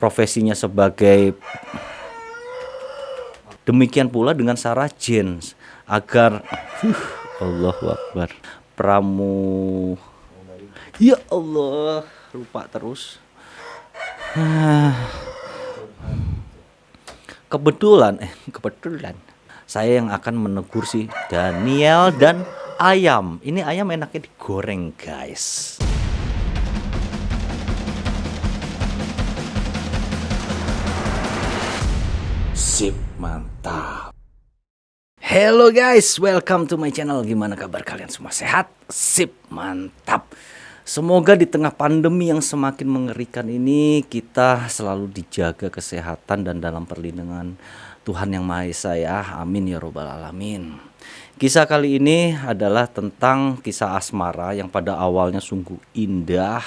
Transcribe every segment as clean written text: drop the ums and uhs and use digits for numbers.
profesinya sebagai. Demikian pula dengan Sarah Jane agar Allahu Akbar ya Allah lupa terus. Kebetulan saya yang akan menegur si Daniel dan ayam. Ini ayam enaknya digoreng, guys. Sip, mantap. Hello guys, welcome to my channel. Gimana kabar kalian semua? Sehat? Sip, mantap. Semoga di tengah pandemi yang semakin mengerikan ini kita selalu dijaga kesehatan dan dalam perlindungan Tuhan Yang Maha Esa ya. Amin ya robbal alamin. Kisah kali ini adalah tentang kisah asmara yang pada awalnya sungguh indah,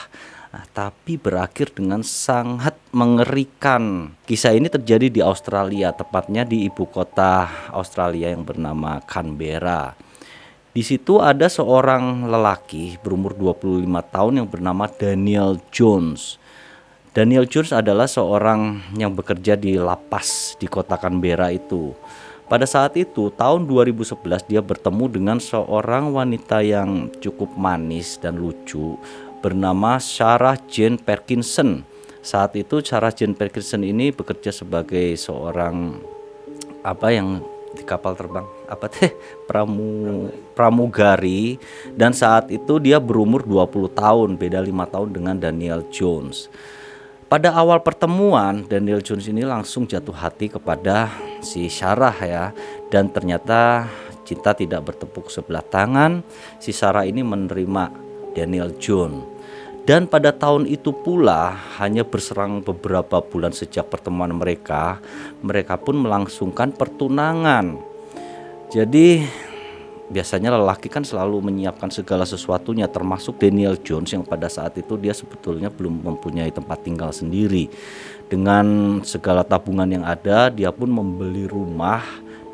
tapi berakhir dengan sangat mengerikan. Kisah ini terjadi di Australia, tepatnya di ibu kota Australia yang bernama Canberra. Di situ ada seorang lelaki berumur 25 tahun yang bernama Daniel Jones. Daniel Jones adalah seorang yang bekerja di lapas di kota Canberra itu. Pada saat itu, tahun 2011, dia bertemu dengan seorang wanita yang cukup manis dan lucu bernama Sarah Jane Parkinson. Saat itu Sarah Jane Parkinson ini bekerja sebagai seorang yang di kapal terbang pramugari, dan saat itu dia berumur 20 tahun, beda 5 tahun dengan Daniel Jones. Pada awal pertemuan, Daniel Jones ini langsung jatuh hati kepada si Sarah ya, dan ternyata cinta tidak bertepuk sebelah tangan. Si Sarah ini menerima Daniel Jones. Dan pada tahun itu pula, hanya berserang beberapa bulan sejak pertemuan mereka pun melangsungkan pertunangan. Jadi biasanya lelaki kan selalu menyiapkan segala sesuatunya, termasuk Daniel Jones yang pada saat itu dia sebetulnya belum mempunyai tempat tinggal sendiri. Dengan segala tabungan yang ada, dia pun membeli rumah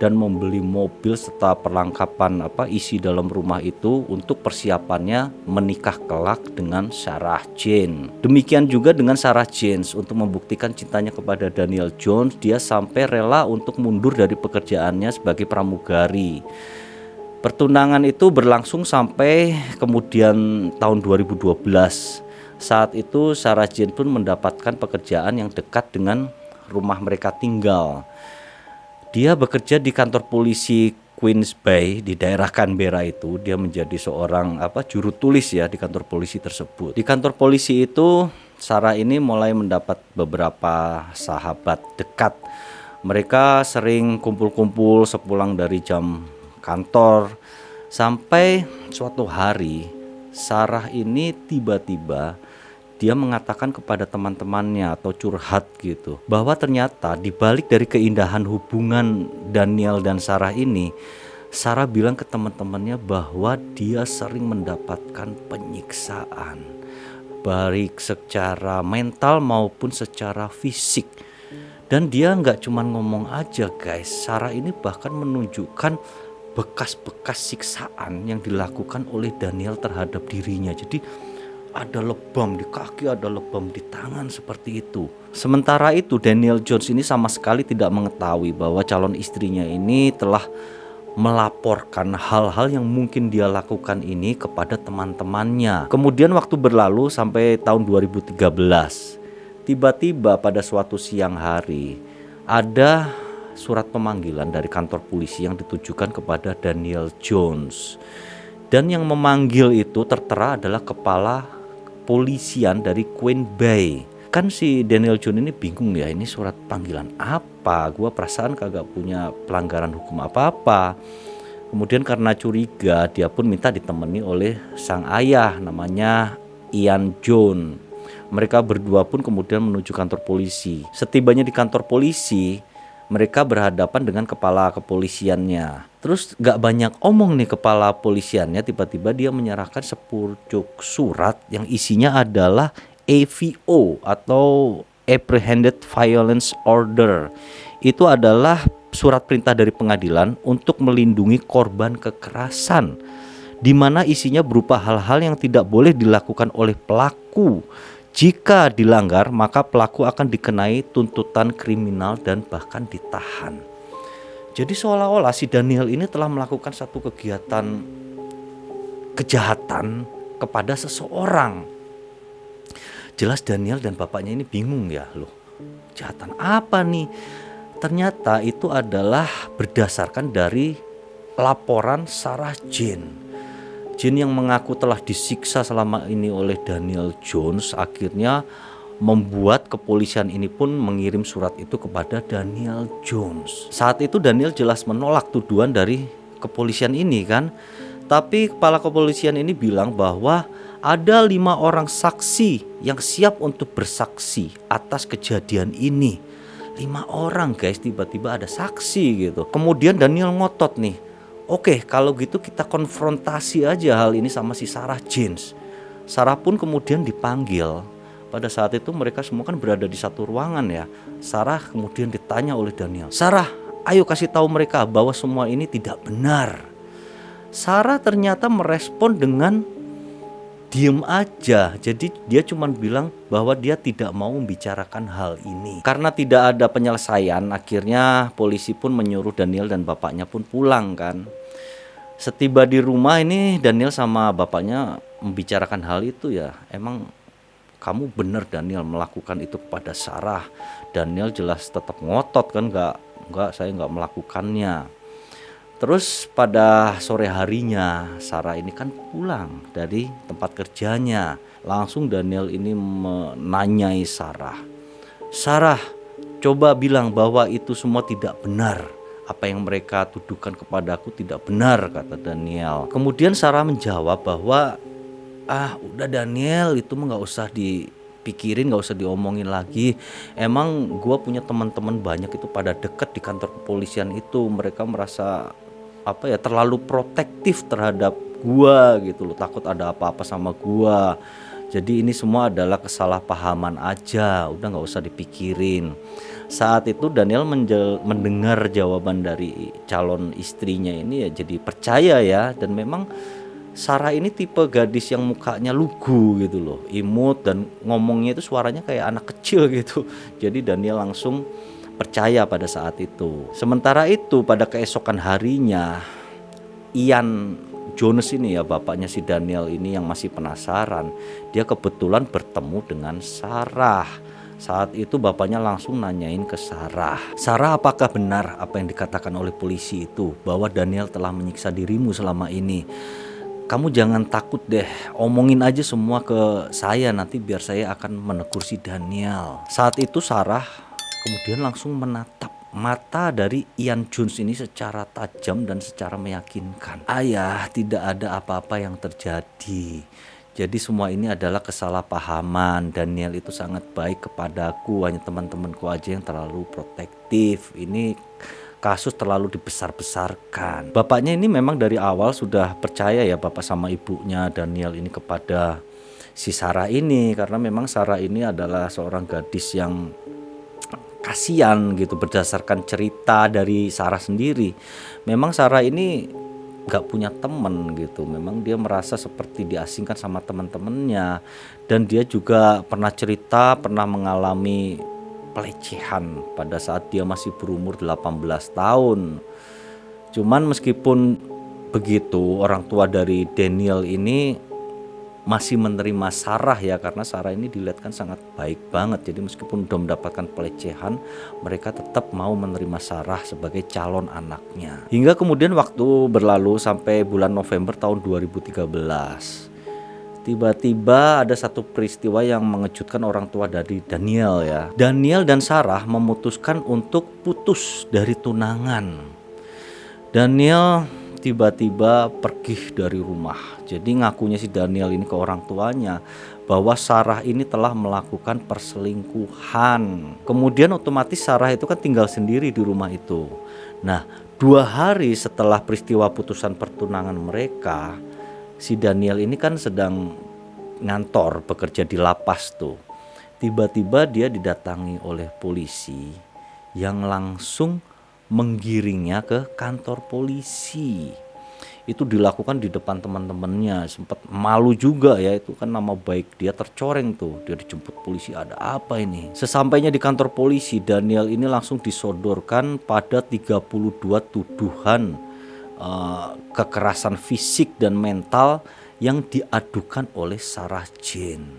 dan membeli mobil serta perlengkapan isi dalam rumah itu untuk persiapannya menikah kelak dengan Sarah Jane. Demikian juga dengan Sarah Jane, untuk membuktikan cintanya kepada Daniel Jones, dia sampai rela untuk mundur dari pekerjaannya sebagai pramugari. Pertunangan itu berlangsung sampai kemudian tahun 2012. Saat itu Sarah Jane pun mendapatkan pekerjaan yang dekat dengan rumah mereka tinggal. Dia bekerja di kantor polisi Queens Bay di daerah Canberra itu. Dia menjadi seorang juru tulis ya di kantor polisi tersebut. Di kantor polisi itu Sarah ini mulai mendapat beberapa sahabat dekat. Mereka sering kumpul-kumpul sepulang dari jam kantor. Sampai suatu hari Sarah ini tiba-tiba dia mengatakan kepada teman-temannya atau curhat gitu, bahwa ternyata dibalik dari keindahan hubungan Daniel dan Sarah ini, Sarah bilang ke teman-temannya bahwa dia sering mendapatkan penyiksaan, baik secara mental maupun secara fisik. Dan dia nggak cuma ngomong aja guys, Sarah ini bahkan menunjukkan bekas-bekas siksaan yang dilakukan oleh Daniel terhadap dirinya. Jadi ada lebam di kaki, ada lebam di tangan seperti itu. Sementara itu Daniel Jones ini sama sekali tidak mengetahui bahwa calon istrinya ini telah melaporkan hal-hal yang mungkin dia lakukan ini kepada teman-temannya. Kemudian waktu berlalu sampai tahun 2013. Tiba-tiba pada suatu siang hari ada surat pemanggilan dari kantor polisi yang ditujukan kepada Daniel Jones. Dan yang memanggil itu tertera adalah kepala polisian dari Queen Bay. Kan si Daniel Jones ini bingung ya, ini surat panggilan apa? Gua perasaan kagak punya pelanggaran hukum apa-apa. Kemudian karena curiga, dia pun minta ditemani oleh sang ayah namanya Ian Jones. Mereka berdua pun kemudian menuju kantor polisi. Setibanya di kantor polisi, mereka berhadapan dengan kepala kepolisiannya. Terus gak banyak omong nih kepala polisiannya, tiba-tiba dia menyerahkan sepucuk surat yang isinya adalah AVO atau Apprehended Violence Order. Itu adalah surat perintah dari pengadilan untuk melindungi korban kekerasan, di mana isinya berupa hal-hal yang tidak boleh dilakukan oleh pelaku. Jika dilanggar, maka pelaku akan dikenai tuntutan kriminal dan bahkan ditahan. Jadi seolah-olah si Daniel ini telah melakukan satu kegiatan kejahatan kepada seseorang. Jelas Daniel dan bapaknya ini bingung ya, loh, kejahatan apa nih? Ternyata itu adalah berdasarkan dari laporan Sarah Jane. Jane yang mengaku telah disiksa selama ini oleh Daniel Jones akhirnya membuat kepolisian ini pun mengirim surat itu kepada Daniel Jones. Saat itu Daniel jelas menolak tuduhan dari kepolisian ini kan. Tapi kepala kepolisian ini bilang bahwa ada 5 orang saksi yang siap untuk bersaksi atas kejadian ini. 5 orang guys, tiba-tiba ada saksi gitu. Kemudian Daniel ngotot nih, oke, kalau gitu kita konfrontasi aja hal ini sama si Sarah Jane. Sarah pun kemudian dipanggil. Pada saat itu mereka semua kan berada di satu ruangan ya. Sarah kemudian ditanya oleh Daniel, Sarah, ayo kasih tahu mereka bahwa semua ini tidak benar. Sarah ternyata merespon dengan diem aja. Jadi dia cuma bilang bahwa dia tidak mau membicarakan hal ini. Karena tidak ada penyelesaian, akhirnya polisi pun menyuruh Daniel dan bapaknya pun pulang kan. Setiba di rumah ini Daniel sama bapaknya membicarakan hal itu ya. Emang kamu benar Daniel melakukan itu kepada Sarah? Daniel jelas tetap ngotot kan, enggak, saya enggak melakukannya. Terus pada sore harinya Sarah ini kan pulang dari tempat kerjanya. Langsung Daniel ini menanyai Sarah, Sarah, coba bilang bahwa itu semua tidak benar. Apa yang mereka tuduhkan kepadaku tidak benar, kata Daniel. Kemudian Sarah menjawab bahwa udah Daniel, itu mah gak usah dipikirin, gak usah diomongin lagi. Emang gue punya teman-teman banyak itu pada deket di kantor kepolisian itu. Mereka merasa terlalu protektif terhadap gua gitu loh, takut ada apa-apa sama gua. Jadi ini semua adalah kesalahpahaman aja, udah nggak usah dipikirin. Saat itu Daniel mendengar jawaban dari calon istrinya ini ya jadi percaya ya. Dan memang Sarah ini tipe gadis yang mukanya lugu gitu loh, imut, dan ngomongnya itu suaranya kayak anak kecil gitu. Jadi Daniel langsung percaya pada saat itu. Sementara itu pada keesokan harinya, Ian Jones ini ya, bapaknya si Daniel ini yang masih penasaran, dia kebetulan bertemu dengan Sarah. Saat itu bapaknya langsung nanyain ke Sarah, Sarah, apakah benar apa yang dikatakan oleh polisi itu, bahwa Daniel telah menyiksa dirimu selama ini? Kamu jangan takut deh, omongin aja semua ke saya, nanti biar saya akan menegur si Daniel. Saat itu Sarah kemudian langsung menatap mata dari Ian Jones ini secara tajam dan secara meyakinkan. Ayah, tidak ada apa-apa yang terjadi. Jadi semua ini adalah kesalahpahaman. Daniel itu sangat baik kepadaku, hanya teman-temanku aja yang terlalu protektif. Ini kasus terlalu dibesar-besarkan. Bapaknya ini memang dari awal sudah percaya ya, bapak sama ibunya Daniel ini, kepada si Sarah ini. Karena memang Sarah ini adalah seorang gadis yang kasihan gitu, berdasarkan cerita dari Sarah sendiri. Memang Sarah ini gak punya temen gitu, memang dia merasa seperti diasingkan sama teman-temannya. Dan dia juga pernah cerita pernah mengalami pelecehan pada saat dia masih berumur 18 tahun. Cuman meskipun begitu, orang tua dari Daniel ini masih menerima Sarah ya, karena Sarah ini dilihat kan sangat baik banget. Jadi meskipun udah mendapatkan pelecehan, mereka tetap mau menerima Sarah sebagai calon anaknya. Hingga kemudian waktu berlalu sampai bulan November tahun 2013. Tiba-tiba ada satu peristiwa yang mengejutkan orang tua dari Daniel ya. Daniel dan Sarah memutuskan untuk putus dari tunangan. Daniel tiba-tiba pergi dari rumah. Jadi ngakunya si Daniel ini ke orang tuanya bahwa Sarah ini telah melakukan perselingkuhan. Kemudian otomatis Sarah itu kan tinggal sendiri di rumah itu. Nah, 2 hari setelah peristiwa putusan pertunangan mereka, si Daniel ini kan sedang ngantor, bekerja di lapas tuh. Tiba-tiba dia didatangi oleh polisi yang langsung menggiringnya ke kantor polisi. itu dilakukan di depan teman-temannya. Sempat malu juga ya, itu kan nama baik dia tercoreng tuh. Dia dijemput polisi, ada apa ini? Sesampainya di kantor polisi, Daniel ini langsung disodorkan pada 32 tuduhan kekerasan fisik dan mental yang diadukan oleh Sarah Jane.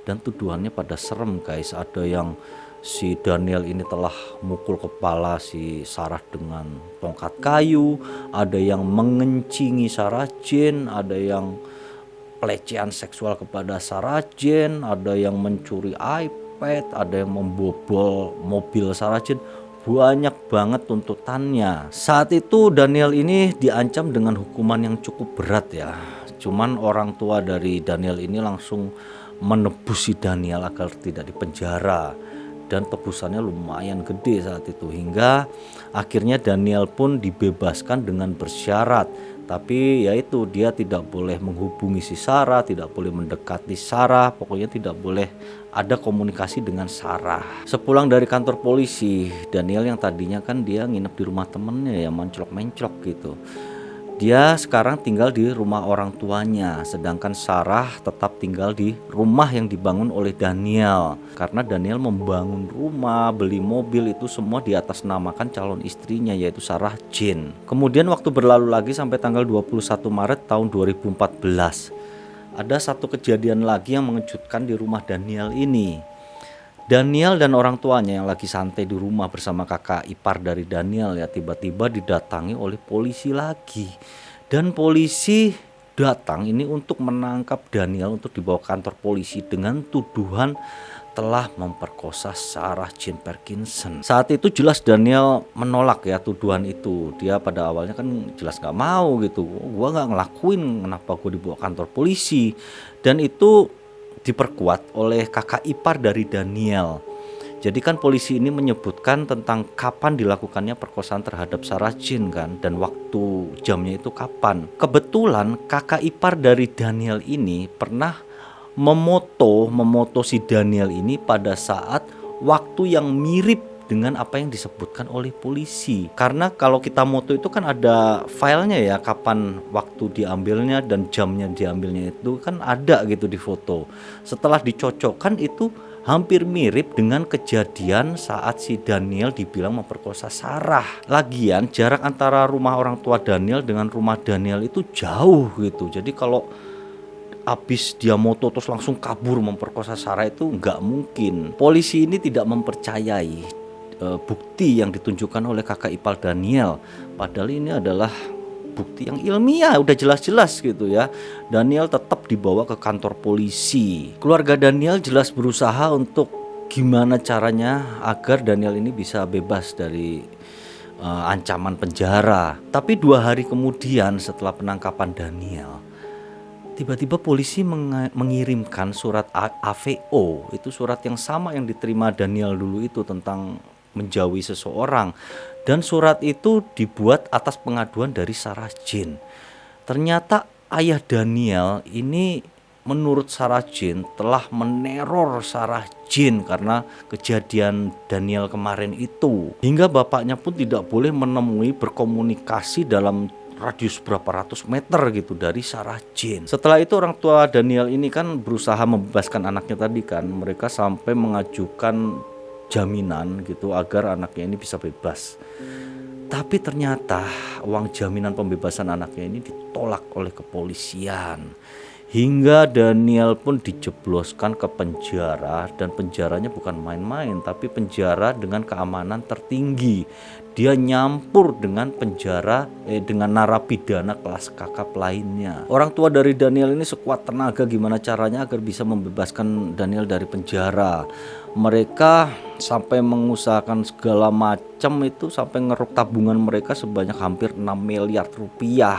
Dan tuduhannya pada serem guys. Ada yang si Daniel ini telah mukul kepala si Sarah dengan tongkat kayu, ada yang mengencingi Sarah Jane, ada yang pelecehan seksual kepada Sarah Jane, ada yang mencuri iPad, ada yang membobol mobil Sarah Jane. Banyak banget tuntutannya. Saat itu Daniel ini diancam dengan hukuman yang cukup berat ya. Cuman orang tua dari Daniel ini langsung menebus si Daniel agar tidak dipenjara, dan tebusannya lumayan gede saat itu, hingga akhirnya Daniel pun dibebaskan dengan bersyarat. Tapi yaitu dia tidak boleh menghubungi si Sarah, tidak boleh mendekati Sarah, pokoknya tidak boleh ada komunikasi dengan Sarah. Sepulang dari kantor polisi, Daniel yang tadinya kan dia nginep di rumah temennya ya, menclok-menclok gitu, dia sekarang tinggal di rumah orang tuanya, sedangkan Sarah tetap tinggal di rumah yang dibangun oleh Daniel. Karena Daniel membangun rumah, beli mobil, itu semua di atas namakan calon istrinya, yaitu Sarah Jane. Kemudian waktu berlalu lagi sampai tanggal 21 Maret tahun 2014. Ada satu kejadian lagi yang mengejutkan di rumah Daniel ini. Daniel dan orang tuanya yang lagi santai di rumah bersama kakak ipar dari Daniel ya, tiba-tiba didatangi oleh polisi lagi. Dan polisi datang ini untuk menangkap Daniel untuk dibawa ke kantor polisi dengan tuduhan telah memperkosa Sarah Jane Parkinson. Saat itu jelas Daniel menolak ya tuduhan itu. Dia pada awalnya kan jelas gak mau gitu. Gua gak ngelakuin, kenapa gue dibawa kantor polisi. Dan itu diperkuat oleh kakak ipar dari Daniel. Jadi kan polisi ini menyebutkan tentang kapan dilakukannya perkosaan terhadap Sarah Jane kan, dan waktu jamnya itu kapan. Kebetulan kakak ipar dari Daniel ini pernah memoto si Daniel ini pada saat waktu yang mirip dengan apa yang disebutkan oleh polisi. Karena kalau kita moto itu kan ada filenya ya, kapan waktu diambilnya dan jamnya diambilnya itu kan ada gitu di foto. Setelah dicocokkan itu hampir mirip dengan kejadian saat si Daniel dibilang memperkosa Sarah. Lagian jarak antara rumah orang tua Daniel dengan rumah Daniel itu jauh gitu. Jadi kalau habis dia moto terus langsung kabur memperkosa Sarah itu nggak mungkin. Polisi ini tidak mempercayai bukti yang ditunjukkan oleh kakak ipar Daniel, padahal ini adalah bukti yang ilmiah, udah jelas-jelas gitu ya. Daniel tetap dibawa ke kantor polisi. Keluarga Daniel jelas berusaha untuk gimana caranya agar Daniel ini bisa bebas dari ancaman penjara. Tapi 2 hari kemudian setelah penangkapan Daniel, tiba-tiba polisi mengirimkan surat AVO. Itu surat yang sama yang diterima Daniel dulu itu tentang menjauhi seseorang, dan surat itu dibuat atas pengaduan dari Sarah Jane. Ternyata ayah Daniel ini menurut Sarah Jane telah meneror Sarah Jane karena kejadian Daniel kemarin itu, hingga bapaknya pun tidak boleh menemui, berkomunikasi dalam radius berapa ratus meter gitu dari Sarah Jane. Setelah itu orang tua Daniel ini kan berusaha membebaskan anaknya tadi kan, mereka sampai mengajukan jaminan gitu agar anaknya ini bisa bebas. Tapi ternyata uang jaminan pembebasan anaknya ini ditolak oleh kepolisian, hingga Daniel pun dijebloskan ke penjara, dan penjaranya bukan main-main tapi penjara dengan keamanan tertinggi. Dia nyampur dengan dengan narapidana kelas kakap lainnya. Orang tua dari Daniel ini sekuat tenaga gimana caranya agar bisa membebaskan Daniel dari penjara. Mereka sampai mengusahakan segala macam itu, sampai ngeruk tabungan mereka sebanyak hampir 6 miliar rupiah.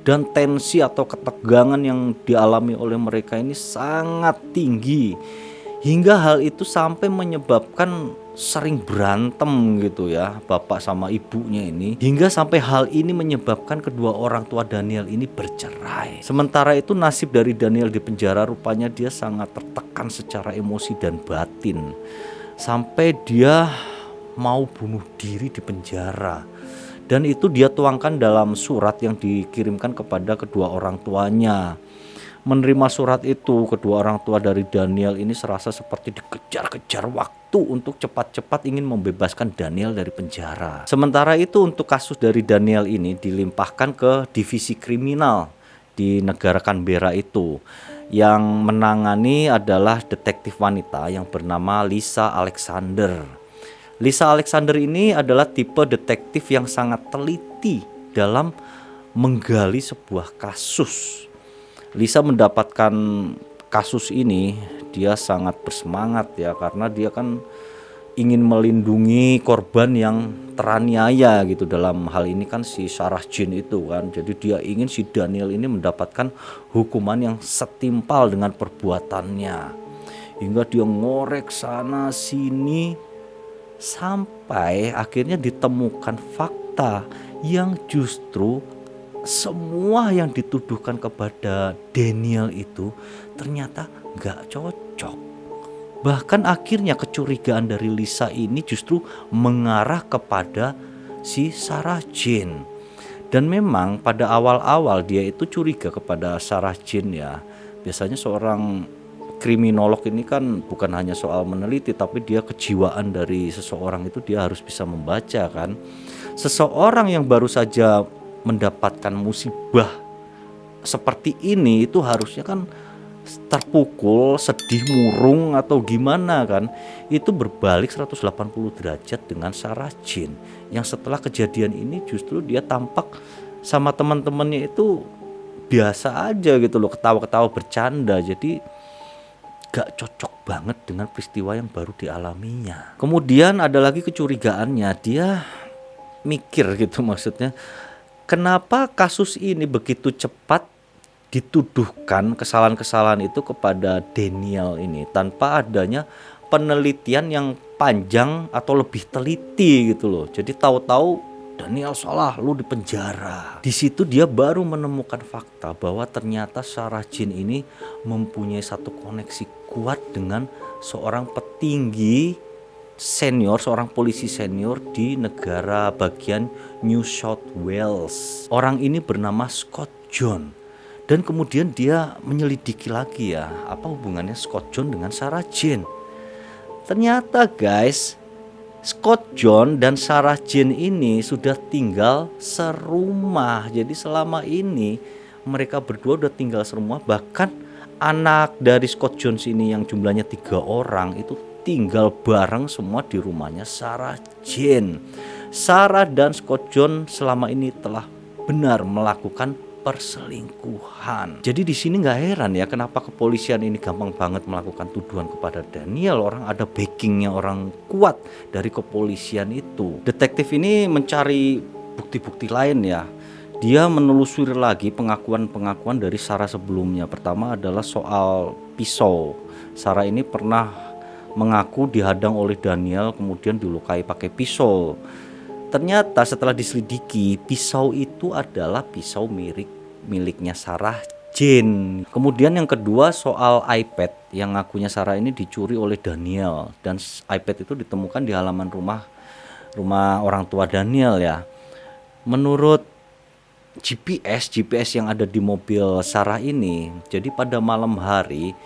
Dan tensi atau ketegangan yang dialami oleh mereka ini sangat tinggi, hingga hal itu sampai menyebabkan sering berantem gitu ya bapak sama ibunya ini, hingga sampai hal ini menyebabkan kedua orang tua Daniel ini bercerai. Sementara itu nasib dari Daniel di penjara, rupanya dia sangat tertekan secara emosi dan batin, sampai dia mau bunuh diri di penjara. Dan itu dia tuangkan dalam surat yang dikirimkan kepada kedua orang tuanya. Menerima surat itu, kedua orang tua dari Daniel ini serasa seperti dikejar-kejar waktu untuk cepat-cepat ingin membebaskan Daniel dari penjara. Sementara itu untuk kasus dari Daniel ini dilimpahkan ke divisi kriminal di negara Canberra itu. Yang menangani adalah detektif wanita yang bernama Lisa Alexander. Lisa Alexander ini adalah tipe detektif yang sangat teliti dalam menggali sebuah kasus. Lisa mendapatkan kasus ini, dia sangat bersemangat ya, karena dia kan ingin melindungi korban yang teraniaya gitu. Dalam hal ini kan si Sarah Jane itu kan, jadi dia ingin si Daniel ini mendapatkan hukuman yang setimpal dengan perbuatannya. Hingga dia ngorek sana sini sampai akhirnya ditemukan fakta yang justru semua yang dituduhkan kepada Daniel itu ternyata gak cocok. Bahkan akhirnya kecurigaan dari Lisa ini justru mengarah kepada si Sarah Jane. Dan memang pada awal-awal dia itu curiga kepada Sarah Jane ya. Biasanya seorang kriminolog ini kan bukan hanya soal meneliti, tapi dia kejiwaan dari seseorang itu dia harus bisa membaca kan. Seseorang yang baru saja mendapatkan musibah seperti ini itu harusnya kan terpukul, sedih, murung atau gimana kan. Itu berbalik 180 derajat dengan Sarah Jane yang setelah kejadian ini justru dia tampak sama teman-temannya itu biasa aja gitu loh, ketawa-ketawa bercanda. Jadi gak cocok banget dengan peristiwa yang baru dialaminya. Kemudian ada lagi kecurigaannya, dia mikir gitu, maksudnya kenapa kasus ini begitu cepat dituduhkan kesalahan-kesalahan itu kepada Daniel ini tanpa adanya penelitian yang panjang atau lebih teliti gitu loh. Jadi tahu-tahu Daniel salah, lu dipenjara. Di situ dia baru menemukan fakta bahwa ternyata Sarah Jane ini mempunyai satu koneksi kuat dengan seorang petinggi senior, seorang polisi senior di negara bagian New South Wales. Orang ini bernama Scott John. Dan kemudian dia menyelidiki lagi ya, apa hubungannya Scott John dengan Sarah Jane. Ternyata guys, Scott John dan Sarah Jane ini sudah tinggal serumah. Jadi selama ini mereka berdua udah tinggal serumah. Bahkan anak dari Scott John ini yang jumlahnya 3 orang itu tinggal bareng semua di rumahnya Sarah Jane. Sarah dan Scott John selama ini telah benar melakukan perselingkuhan. Jadi di sini nggak heran ya kenapa kepolisian ini gampang banget melakukan tuduhan kepada Daniel. Orang ada backingnya, orang kuat dari kepolisian itu. Detektif ini mencari bukti-bukti lain ya. Dia menelusuri lagi pengakuan-pengakuan dari Sarah sebelumnya. Pertama adalah soal pisau. Sarah ini pernah mengaku dihadang oleh Daniel kemudian dilukai pakai pisau. Ternyata setelah diselidiki, pisau itu adalah pisau miliknya Sarah Jane. Kemudian yang kedua soal iPad yang ngakunya Sarah ini dicuri oleh Daniel, dan iPad itu ditemukan di halaman rumah orang tua Daniel ya. Menurut GPS yang ada di mobil Sarah ini, jadi pada malam hari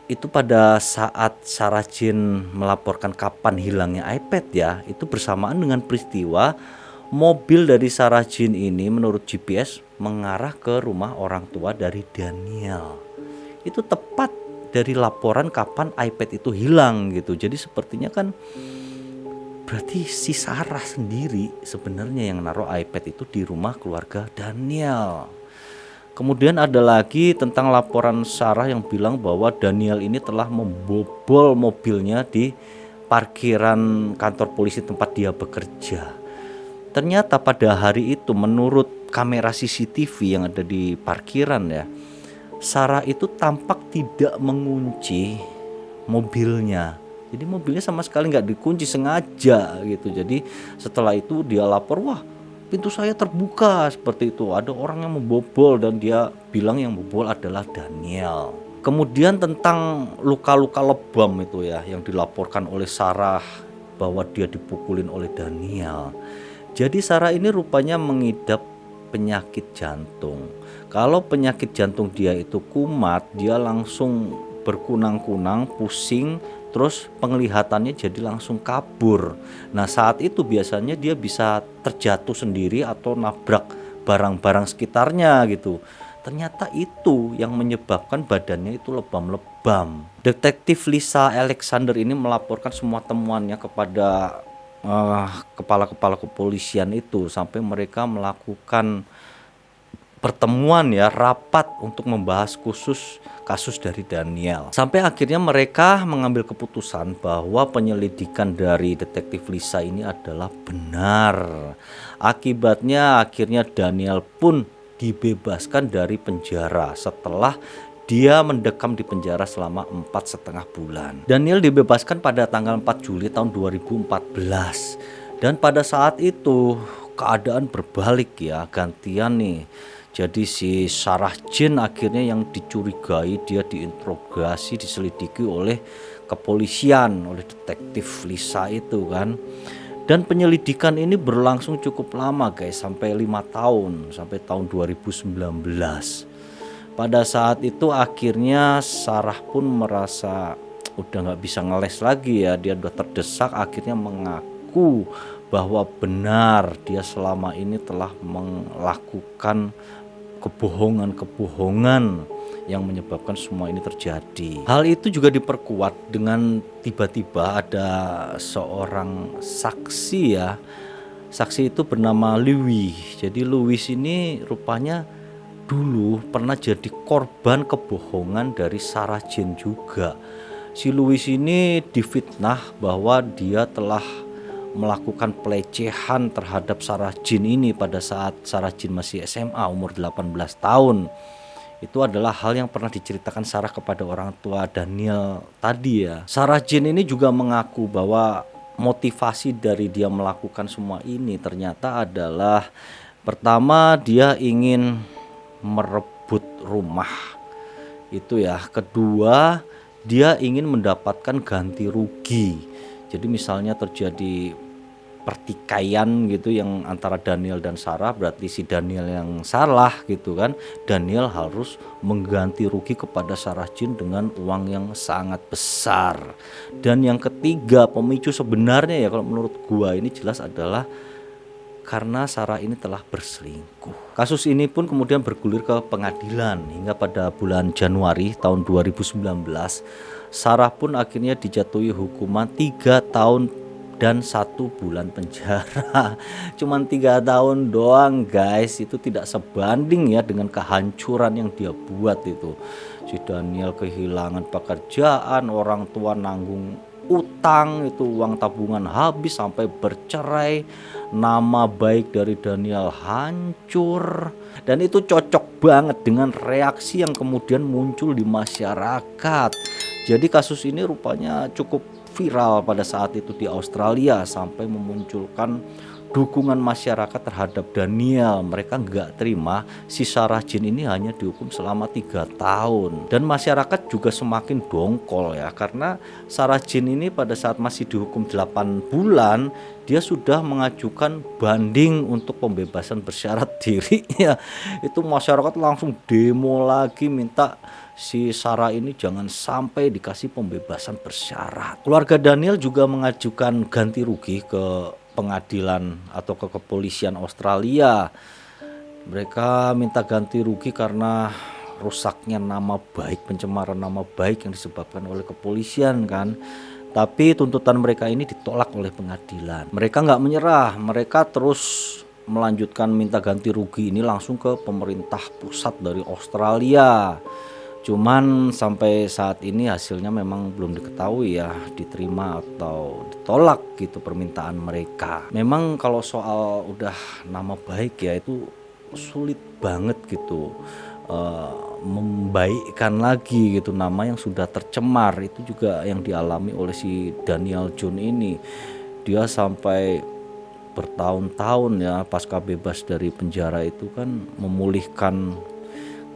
itu pada saat Sarah Jane melaporkan kapan hilangnya iPad ya, itu bersamaan dengan peristiwa mobil dari Sarah Jane ini menurut GPS mengarah ke rumah orang tua dari Daniel. Itu tepat dari laporan kapan iPad itu hilang gitu. Jadi sepertinya kan berarti si Sarah sendiri sebenarnya yang naruh iPad itu di rumah keluarga Daniel. Kemudian ada lagi tentang laporan Sarah yang bilang bahwa Daniel ini telah membobol mobilnya di parkiran kantor polisi tempat dia bekerja. Ternyata pada hari itu menurut kamera CCTV yang ada di parkiran ya, Sarah itu tampak tidak mengunci mobilnya. Jadi mobilnya sama sekali nggak dikunci sengaja gitu. Jadi setelah itu dia lapor, wah pintu saya terbuka seperti itu, ada orang yang membobol, dan dia bilang yang membobol adalah Daniel. Kemudian tentang luka-luka lebam itu ya yang dilaporkan oleh Sarah bahwa dia dipukulin oleh Daniel. Jadi Sarah ini rupanya mengidap penyakit jantung. Kalau penyakit jantung dia itu kumat, dia langsung berkunang-kunang, pusing, terus penglihatannya jadi langsung kabur. Nah, saat itu biasanya dia bisa terjatuh sendiri atau nabrak barang-barang sekitarnya gitu. Ternyata itu yang menyebabkan badannya itu lebam-lebam. Detektif Lisa Alexander ini melaporkan semua temuannya kepada kepala-kepala kepolisian itu, sampai mereka melakukan pertemuan ya, rapat untuk membahas khusus kasus dari Daniel. Sampai akhirnya mereka mengambil keputusan bahwa penyelidikan dari detektif Lisa ini adalah benar. Akibatnya akhirnya Daniel pun dibebaskan dari penjara setelah dia mendekam di penjara selama 4,5 bulan. Daniel dibebaskan pada tanggal 4 Juli tahun 2014. Dan pada saat itu keadaan berbalik ya, gantian nih. Jadi si Sarah Jane akhirnya yang dicurigai, dia diinterogasi, diselidiki oleh kepolisian, oleh detektif Lisa itu kan. Dan penyelidikan ini berlangsung cukup lama guys, sampai 5 tahun, sampai tahun 2019. Pada saat itu akhirnya Sarah pun merasa udah nggak bisa ngeles lagi ya, dia udah terdesak, akhirnya mengaku bahwa benar dia selama ini telah melakukan kebohongan-kebohongan yang menyebabkan semua ini terjadi. Hal itu juga diperkuat dengan tiba-tiba ada seorang saksi ya. Saksi itu bernama Louis. Jadi Louis ini rupanya dulu pernah jadi korban kebohongan dari Sarah Jane juga. Si Louis ini difitnah bahwa dia telah melakukan pelecehan terhadap Sarah Jane ini pada saat Sarah Jane masih SMA umur 18 tahun. Itu adalah hal yang pernah diceritakan Sarah kepada orang tua Daniel tadi ya. Sarah Jane ini juga mengaku bahwa motivasi dari dia melakukan semua ini ternyata adalah, pertama, dia ingin merebut rumah itu ya. Kedua, dia ingin mendapatkan ganti rugi. Jadi misalnya terjadi pertikaian gitu yang antara Daniel dan Sarah, berarti si Daniel yang salah gitu kan. Daniel harus mengganti rugi kepada Sarah Jane dengan uang yang sangat besar. Dan yang ketiga, pemicu sebenarnya ya kalau menurut gua ini jelas adalah karena Sarah ini telah berselingkuh. Kasus ini pun kemudian bergulir ke pengadilan hingga pada bulan Januari tahun 2019 Sarah pun akhirnya dijatuhi hukuman 3 tahun dan 1 bulan penjara. Cuman 3 tahun doang guys, itu tidak sebanding ya dengan kehancuran yang dia buat itu. Si Daniel kehilangan pekerjaan, orang tua nanggung utang, itu uang tabungan habis sampai bercerai, nama baik dari Daniel hancur. Dan itu cocok banget dengan reaksi yang kemudian muncul di masyarakat. Jadi kasus ini rupanya cukup viral pada saat itu di Australia, sampai memunculkan dukungan masyarakat terhadap Daniel. Mereka nggak terima si Sarah Jane ini hanya dihukum selama 3 tahun. Dan masyarakat juga semakin dongkol ya, karena Sarah Jane ini pada saat masih dihukum 8 bulan dia sudah mengajukan banding untuk pembebasan bersyarat diri ya. Itu masyarakat langsung demo lagi minta si Sarah ini jangan sampai dikasih pembebasan bersyarat. Keluarga Daniel juga mengajukan ganti rugi ke pengadilan atau ke kepolisian Australia. Mereka minta ganti rugi karena rusaknya nama baik, pencemaran nama baik yang disebabkan oleh kepolisian kan. Tapi tuntutan mereka ini ditolak oleh pengadilan. Mereka nggak menyerah, mereka terus melanjutkan minta ganti rugi ini langsung ke pemerintah pusat dari Australia. Cuman sampai saat ini hasilnya memang belum diketahui ya, diterima atau ditolak gitu permintaan mereka. Memang kalau soal udah nama baik ya itu sulit banget gitu membaikkan lagi gitu nama yang sudah tercemar. Itu juga yang dialami oleh si Daniel Jones ini. Dia sampai bertahun-tahun ya pasca bebas dari penjara itu kan memulihkan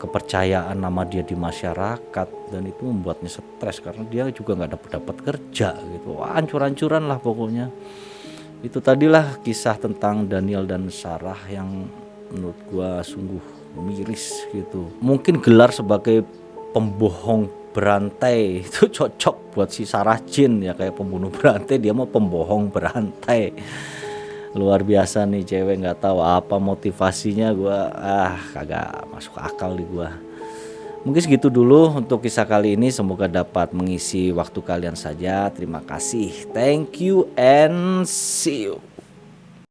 kepercayaan nama dia di masyarakat, dan itu membuatnya stres karena dia juga nggak dapat kerja gitu. Wah, hancur-hancuran lah pokoknya. Itu tadilah kisah tentang Daniel dan Sarah yang menurut gua sungguh miris gitu. Mungkin gelar sebagai pembohong berantai itu cocok buat si Sarah Jane ya, kayak pembunuh berantai, dia mau pembohong berantai. Luar biasa nih cewek, nggak tahu apa motivasinya, gua kagak masuk akal di gua. Mungkin segitu dulu untuk kisah kali ini, semoga dapat mengisi waktu kalian saja. Terima kasih, thank you and see you.